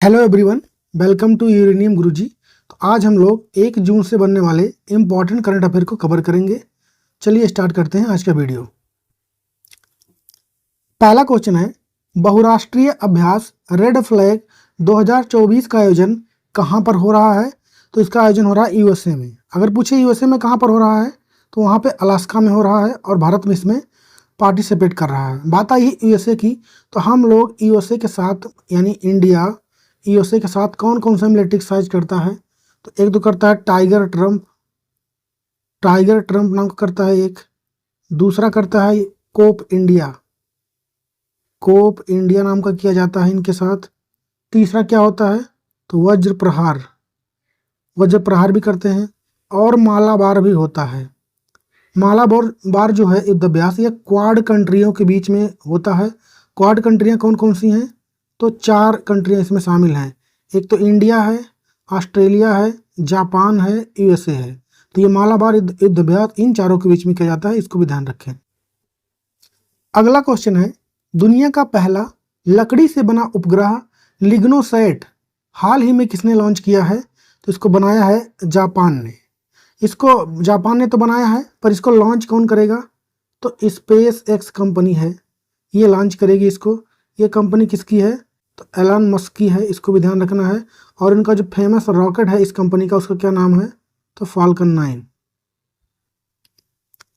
Hello everyone, welcome to uranium Guruji. तो आज हम लोग 1 जून से बनने वाले इम्पॉर्टेंट करंट अफेयर को कवर करेंगे। चलिए स्टार्ट करते हैं आज का वीडियो। पहला क्वेश्चन है, बहुराष्ट्रीय अभ्यास रेड फ्लैग 2024 का आयोजन कहाँ पर हो रहा है? तो इसका आयोजन हो रहा है यूएसए में। अगर पूछे यूएसए में कहाँ पर हो रहा है तो वहाँ पे अलास्का में हो रहा है और भारत में इसमें पार्टिसिपेट कर रहा है। बात आई यूएसए की, तो हम लोग यूएसए के साथ यानी इंडिया यूएसए के साथ कौन कौन सा मिलिट्री एक्सरसाइज करता है? तो एक तो करता है टाइगर ट्रम्प नाम का करता है एक। दूसरा करता है कोप इंडिया नाम का किया जाता है इनके साथ। तीसरा क्या होता है? तो वज्र प्रहार भी करते हैं और मालाबार भी होता है। मालाबार बार जो है युद्ध अभ्यास, ये क्वाड कंट्रियों के बीच में होता है। क्वाड कंट्रियां कौन कौन सी हैं? तो 4 कंट्रियां इसमें शामिल हैं। एक तो इंडिया है, ऑस्ट्रेलिया है, जापान है, यूएसए है। तो ये मालाबार युद्ध अभ्यास इन चारों के बीच में किया जाता है, इसको भी ध्यान रखें। अगला क्वेश्चन है, दुनिया का पहला लकड़ी से बना उपग्रह लिग्नोसैट हाल ही में किसने लॉन्च किया है? तो इसको बनाया है जापान ने। इसको जापान ने तो बनाया है, पर इसको लॉन्च कौन करेगा? तो स्पेस एक्स कंपनी है, ये लॉन्च करेगी इसको। ये कंपनी किसकी है? तो एलन मस्क की है, इसको भी ध्यान रखना है। और इनका जो फेमस रॉकेट है इस कंपनी का, उसका क्या नाम है? तो फाल्कन 9।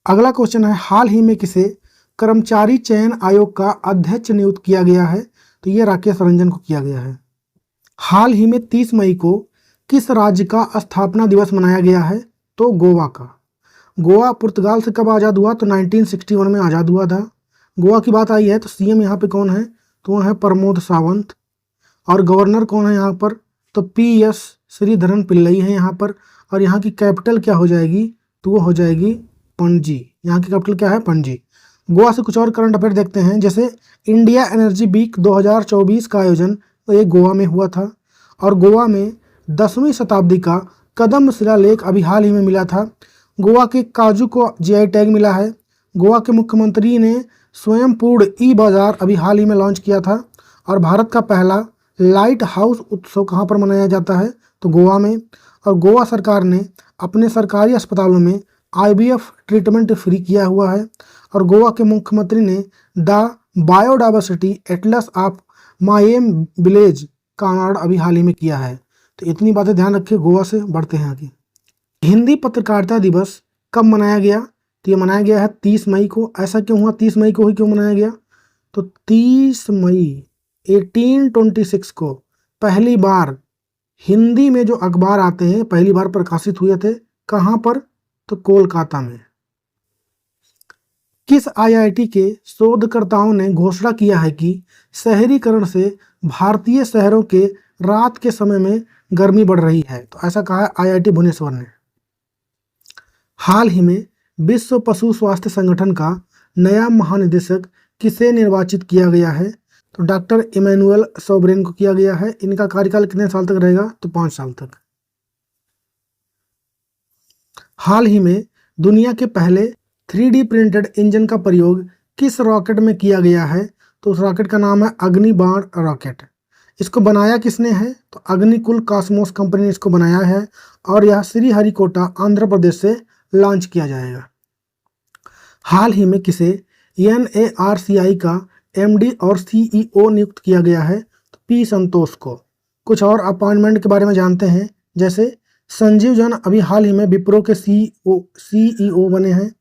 अगला क्वेश्चन है, हाल ही में किसे कर्मचारी चयन आयोग का अध्यक्ष नियुक्त किया गया है? तो ये राकेश रंजन को किया गया है। हाल ही में 30 मई को किस राज्य का स्थापना दिवस मनाया गया है? तो गोवा का। गोवा पुर्तगाल से कब आज़ाद हुआ? तो 1961 में आज़ाद हुआ था। गोवा की बात आई है तो सीएम यहाँ पे कौन है? तो वह है प्रमोद सावंत। और गवर्नर कौन है यहाँ पर? तो पीएस श्रीधरन पिल्लई है यहाँ पर। और यहाँ की कैपिटल क्या हो जाएगी? तो वो हो जाएगी पणजी। यहाँ की कैपिटल क्या है? पणजी। गोवा से कुछ और करंट अफेयर देखते हैं, जैसे इंडिया एनर्जी वीक 2024 का आयोजन तो ये गोवा में हुआ था। और गोवा में 10वीं शताब्दी का कदम शिलालेख अभी हाल ही में मिला था। गोवा के काजू को जीआई टैग मिला है। गोवा के मुख्यमंत्री ने स्वयं पूर्ण ई बाजार अभी हाल ही में लॉन्च किया था। और भारत का पहला लाइट हाउस उत्सव कहाँ पर मनाया जाता है? तो गोवा में। और गोवा सरकार ने अपने सरकारी अस्पतालों में आईवीएफ ट्रीटमेंट फ्री किया हुआ है। और गोवा के मुख्यमंत्री ने the biodiversity atlas of Mayem village का अनावरण अभी हाल ही में किया है। तो इतनी बातें ध्यान रखिए। गोवा से बढ़ते हैं आगे। हिंदी पत्रकारिता दिवस कब मनाया गया? तो ये मनाया गया है 30 मई को। ऐसा क्यों हुआ? 30 मई को ही क्यों मनाया गया? तो 30 मई 1826 को पहली बार हिंदी में जो अखबार आते हैं पहली बार प्रकाशित हुए थे। कहाँ पर? तो कोलकाता में। किस आईआईटी के शोधकर्ताओं ने घोषणा किया है कि शहरीकरण से भारतीय शहरों के रात के समय में गर्मी बढ़ रही है? तो ऐसा कहा है आईआईटी भुवनेश्वर ने। हाल ही में विश्व पशु स्वास्थ्य संगठन का नया महानिदेशक किसे निर्वाचित किया गया है? तो डॉक्टर इमैनुअल सोबरेन को किया गया है। इनका कार्यकाल कितने साल तक रहेगा? तो 5 साल तक। हाल ही में दुनिया के पहले 3D प्रिंटेड इंजन का प्रयोग किस रॉकेट में किया गया है? तो उस रॉकेट का नाम है अग्निबाण रॉकेट। इसको बनाया किसने है? तो अग्निकुल कॉस्मोस कंपनी ने इसको बनाया है। और यह श्रीहरिकोटा आंध्र प्रदेश से लॉन्च किया जाएगा। हाल ही में किसे एनएआरसीआई का एमडी और सीईओ नियुक्त किया गया है? तो पी संतोष को। कुछ और अपॉइंटमेंट के बारे में जानते हैं, जैसे संजीव जैन अभी हाल ही में विप्रो के सीईओ बने हैं।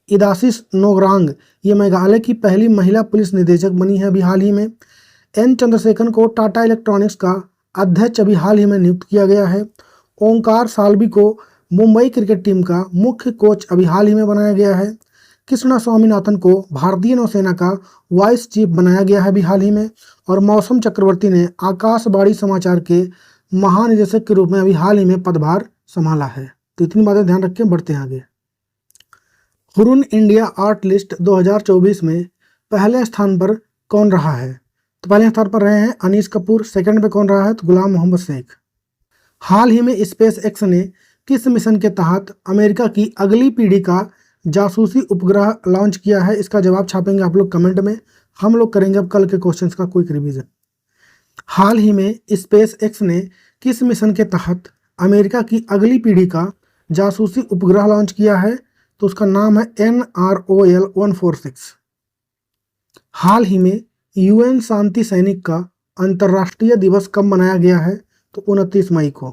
इदासिस नोगरांग ये मेघालय की पहली महिला पुलिस निदेशक बनी है अभी हाल ही में। एन चंद्रशेखरन को टाटा इलेक्ट्रॉनिक्स का अध्यक्ष अभी हाल ही में नियुक्त किया गया है। ओंकार साल्वी को मुंबई क्रिकेट टीम का मुख्य कोच अभी हाल ही में बनाया गया है। कृष्णा स्वामीनाथन को भारतीय नौसेना का वाइस चीफ बनाया गया है अभी हाल ही में। और मौसम चक्रवर्ती ने आकाशवाणी समाचार के महानिदेशक के रूप में अभी हाल ही में पदभार संभाला है। तो इतनी बातें ध्यान रखें, बढ़ते हैं आगे। हुरुन इंडिया आर्ट लिस्ट 2024 में पहले स्थान पर कौन रहा है? तो पहले स्थान पर रहे हैं अनीस कपूर। सेकंड पे कौन रहा है? तो गुलाम मोहम्मद शेख। हाल ही में स्पेस एक्स ने किस मिशन के तहत अमेरिका की अगली पीढ़ी का जासूसी उपग्रह लॉन्च किया है? इसका जवाब छापेंगे आप लोग कमेंट में। हम लोग करेंगे अब कल के क्वेश्चंस का क्विक रिवीजन। हाल ही में स्पेस एक्स ने किस मिशन के तहत अमेरिका की अगली पीढ़ी का जासूसी उपग्रह लॉन्च किया है? तो उसका नाम है NROL-146। हाल ही में UN शांति सैनिक का अंतर्राष्ट्रीय दिवस कब मनाया गया है? तो 29 मई को।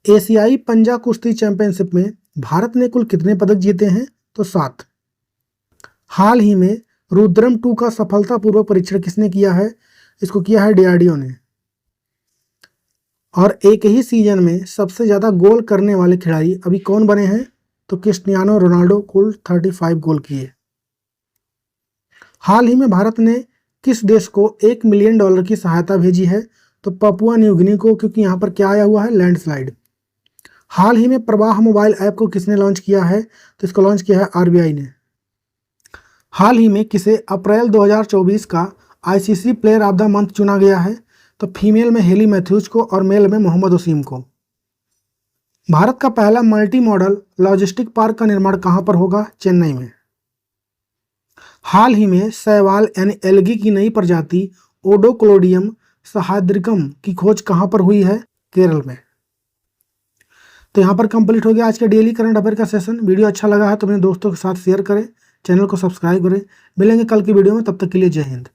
एशियाई पंजा कुश्ती चैंपियनशिप में भारत ने कुल कितने पदक जीते हैं? तो 7। हाल ही में रुद्रम 2 का सफलतापूर्वक परीक्षण किसने किया है? इसको किया है DRDO ने। और एक ही सीजन में सबसे ज़्यादा गोल करने वाले खिलाड़ी अभी कौन बने हैं? तो क्रिस्टियानो रोनाल्डो कुल 35 गोल किए। हाल ही में भारत ने किस देश को $1 मिलियन की सहायता भेजी है? तो पपुआ न्यू गिनी को, क्योंकि यहाँ पर क्या आया हुआ है? लैंडस्लाइड। हाल ही में प्रवाह मोबाइल ऐप को किसने लॉन्च किया है? तो इसको लॉन्च किया है RBI ने। हाल ही में किसे अप्रैल 2024 का ICC player of the month चुना गया है? तो फीमेल में हेली मैथ्यूज को और मेल में मोहम्मद वसीम को। भारत का पहला मल्टी मॉडल लॉजिस्टिक पार्क का निर्माण कहाँ पर होगा? चेन्नई में। हाल ही में शैवाल यानी एल्गी की नई प्रजाति ओडोक्लोडियम सहाद्रिकम की खोज कहाँ पर हुई है? केरल में। तो यहाँ पर कंप्लीट हो गया आज का डेली करंट अफेयर का सेशन। वीडियो अच्छा लगा है तो अपने दोस्तों के साथ शेयर करें, चैनल को सब्सक्राइब करें। मिलेंगे कल की वीडियो में, तब तक के लिए जय हिंद।